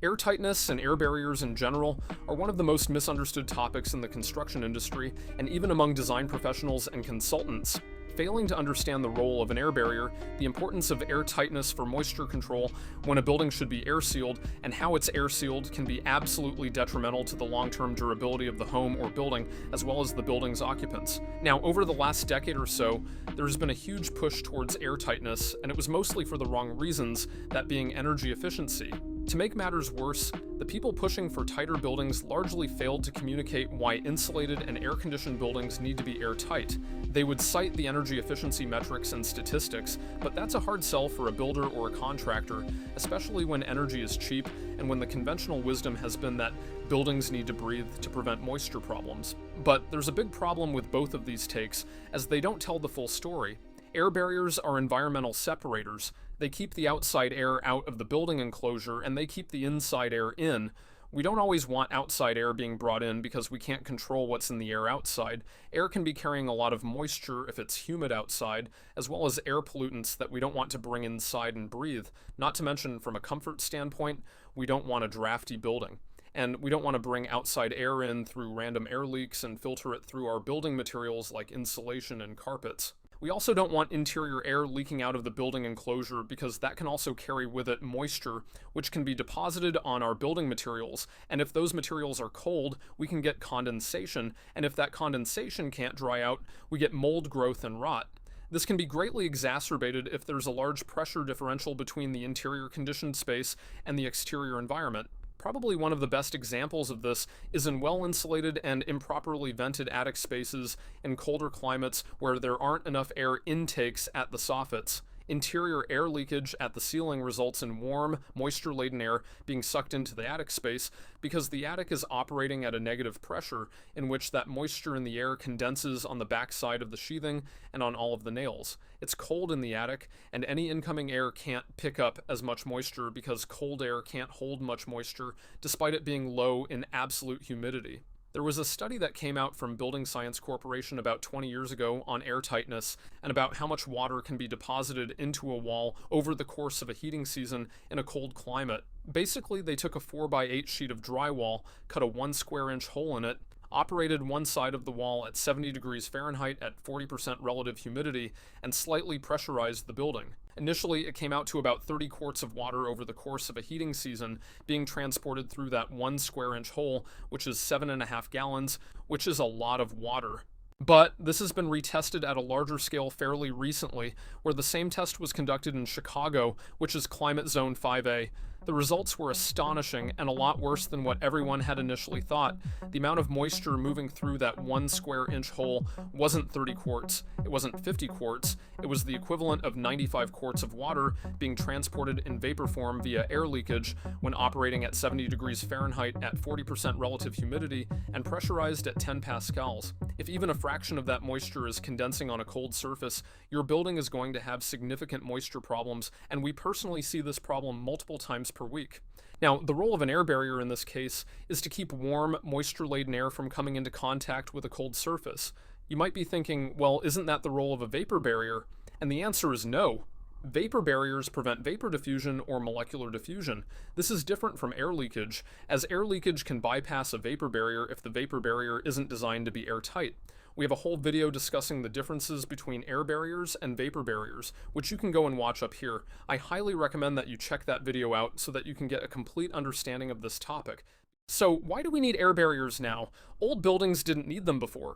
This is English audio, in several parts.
Air tightness and air barriers in general are one of the most misunderstood topics in the construction industry, and even among design professionals and consultants. Failing to understand the role of an air barrier, the importance of air tightness for moisture control when a building should be air sealed, and how it's air sealed can be absolutely detrimental to the long-term durability of the home or building, as well as the building's occupants. Now, over the last decade or so, there's been a huge push towards air tightness, and it was mostly for the wrong reasons, that being energy efficiency. To make matters worse, the people pushing for tighter buildings largely failed to communicate why insulated and air-conditioned buildings need to be airtight. They would cite the energy efficiency metrics and statistics, but that's a hard sell for a builder or a contractor, especially when energy is cheap and when the conventional wisdom has been that buildings need to breathe to prevent moisture problems. But there's a big problem with both of these takes, as they don't tell the full story. Air barriers are environmental separators. They keep the outside air out of the building enclosure, and they keep the inside air in. We don't always want outside air being brought in because we can't control what's in the air outside. Air can be carrying a lot of moisture if it's humid outside, as well as air pollutants that we don't want to bring inside and breathe. Not to mention, from a comfort standpoint, we don't want a drafty building. And we don't want to bring outside air in through random air leaks and filter it through our building materials like insulation and carpets. We also don't want interior air leaking out of the building enclosure because that can also carry with it moisture, which can be deposited on our building materials, and if those materials are cold, we can get condensation, and if that condensation can't dry out, we get mold growth and rot. This can be greatly exacerbated if there's a large pressure differential between the interior conditioned space and the exterior environment. Probably one of the best examples of this is in well-insulated and improperly vented attic spaces in colder climates where there aren't enough air intakes at the soffits. Interior air leakage at the ceiling results in warm, moisture-laden air being sucked into the attic space because the attic is operating at a negative pressure in which that moisture in the air condenses on the back side of the sheathing and on all of the nails. It's cold in the attic, and any incoming air can't pick up as much moisture because cold air can't hold much moisture despite it being low in absolute humidity. There was a study that came out from Building Science Corporation about 20 years ago on air tightness and about how much water can be deposited into a wall over the course of a heating season in a cold climate. Basically, they took a 4x8 sheet of drywall, cut a 1 square inch hole in it, operated one side of the wall at 70 degrees Fahrenheit at 40% relative humidity, and slightly pressurized the building. Initially, it came out to about 30 quarts of water over the course of a heating season, being transported through that 1 square inch hole, which is 7.5 gallons, which is a lot of water. But this has been retested at a larger scale fairly recently, where the same test was conducted in Chicago, which is climate zone 5A. The results were astonishing and a lot worse than what everyone had initially thought. The amount of moisture moving through that 1 square inch hole wasn't 30 quarts, it wasn't 50 quarts, it was the equivalent of 95 quarts of water being transported in vapor form via air leakage when operating at 70 degrees Fahrenheit at 40% relative humidity and pressurized at 10 pascals. If even a fraction of that moisture is condensing on a cold surface, your building is going to have significant moisture problems, and we personally see this problem multiple times per week. Now, the role of an air barrier in this case is to keep warm, moisture-laden air from coming into contact with a cold surface. You might be thinking, well, isn't that the role of a vapor barrier? And the answer is no. Vapor barriers prevent vapor diffusion or molecular diffusion. This is different from air leakage, as air leakage can bypass a vapor barrier if the vapor barrier isn't designed to be airtight. We have a whole video discussing the differences between air barriers and vapor barriers, which you can go and watch up here. I highly recommend that you check that video out so that you can get a complete understanding of this topic. So why do we need air barriers now? Old buildings didn't need them before.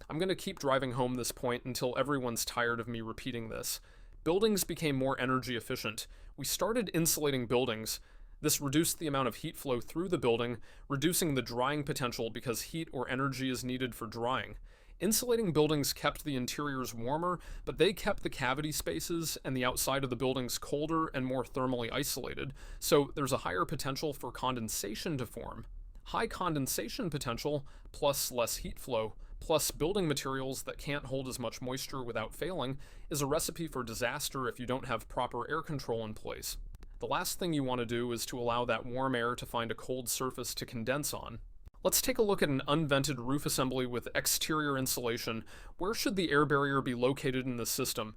I'm going to keep driving home this point until everyone's tired of me repeating this. Buildings became more energy efficient. We started insulating buildings. This reduced the amount of heat flow through the building, reducing the drying potential because heat or energy is needed for drying. Insulating buildings kept the interiors warmer, but they kept the cavity spaces and the outside of the buildings colder and more thermally isolated, so there's a higher potential for condensation to form. High condensation potential, plus less heat flow, plus building materials that can't hold as much moisture without failing, is a recipe for disaster if you don't have proper air control in place. The last thing you want to do is to allow that warm air to find a cold surface to condense on. Let's take a look at an unvented roof assembly with exterior insulation. Where should the air barrier be located in the system?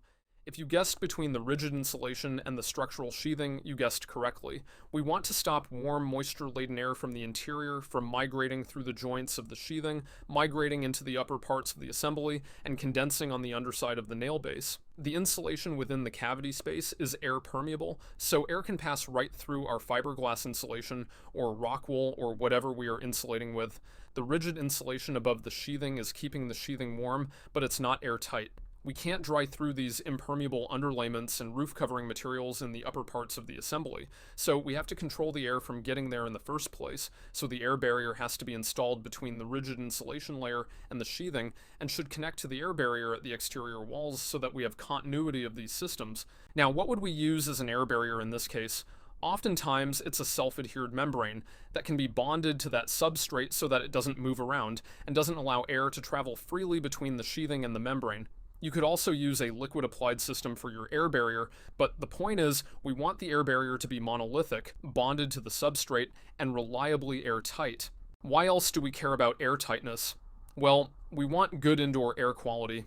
If you guessed between the rigid insulation and the structural sheathing, you guessed correctly. We want to stop warm, moisture-laden air from the interior from migrating through the joints of the sheathing, migrating into the upper parts of the assembly, and condensing on the underside of the nail base. The insulation within the cavity space is air permeable, so air can pass right through our fiberglass insulation or rock wool or whatever we are insulating with. The rigid insulation above the sheathing is keeping the sheathing warm, but it's not airtight. We can't dry through these impermeable underlayments and roof covering materials in the upper parts of the assembly, so we have to control the air from getting there in the first place, so the air barrier has to be installed between the rigid insulation layer and the sheathing, and should connect to the air barrier at the exterior walls so that we have continuity of these systems. Now, what would we use as an air barrier in this case? Oftentimes, it's a self-adhered membrane that can be bonded to that substrate so that it doesn't move around and doesn't allow air to travel freely between the sheathing and the membrane. You could also use a liquid applied system for your air barrier, but the point is we want the air barrier to be monolithic, bonded to the substrate, and reliably airtight. Why else do we care about air tightness? Well, we want good indoor air quality.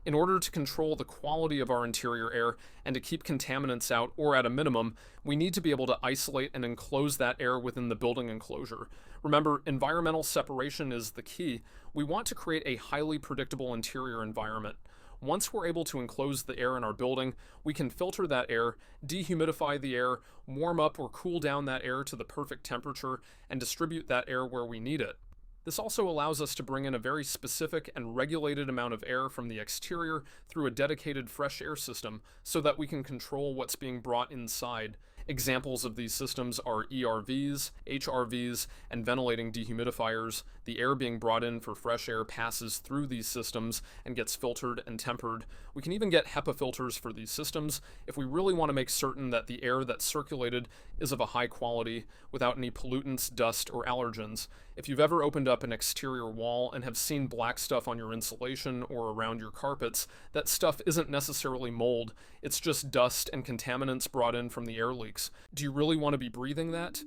In order to control the quality of our interior air and to keep contaminants out, or at a minimum, we need to be able to isolate and enclose that air within the building enclosure. Remember, environmental separation is the key. We want to create a highly predictable interior environment. Once we're able to enclose the air in our building, we can filter that air, dehumidify the air, warm up or cool down that air to the perfect temperature, and distribute that air where we need it. This also allows us to bring in a very specific and regulated amount of air from the exterior through a dedicated fresh air system so that we can control what's being brought inside. Examples of these systems are ERVs, HRVs, and ventilating dehumidifiers. The air being brought in for fresh air passes through these systems and gets filtered and tempered. We can even get HEPA filters for these systems if we really want to make certain that the air that's circulated is of a high quality without any pollutants, dust, or allergens. If you've ever opened up an exterior wall and have seen black stuff on your insulation or around your carpets, that stuff isn't necessarily mold, it's just dust and contaminants brought in from the air leaks. Do you really want to be breathing that?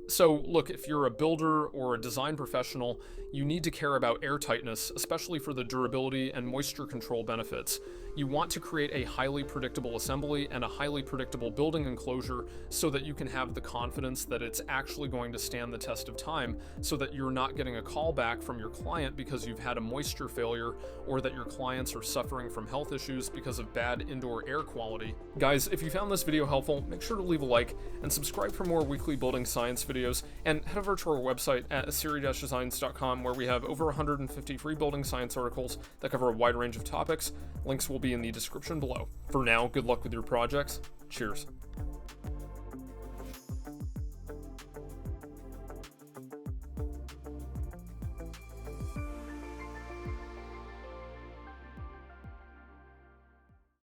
So look, if you're a builder or a design professional, you need to care about air tightness, especially for the durability and moisture control benefits. You want to create a highly predictable assembly and a highly predictable building enclosure so that you can have the confidence that it's actually going to stand the test of time, so that you're not getting a call back from your client because you've had a moisture failure, or that your clients are suffering from health issues because of bad indoor air quality. Guys, if you found this video helpful, make sure to leave a like and subscribe for more weekly building science videos, and head over to our website at asiri-designs.com, where we have over 150 free building science articles that cover a wide range of topics. Links will be in the description below. For now, good luck with your projects. Cheers.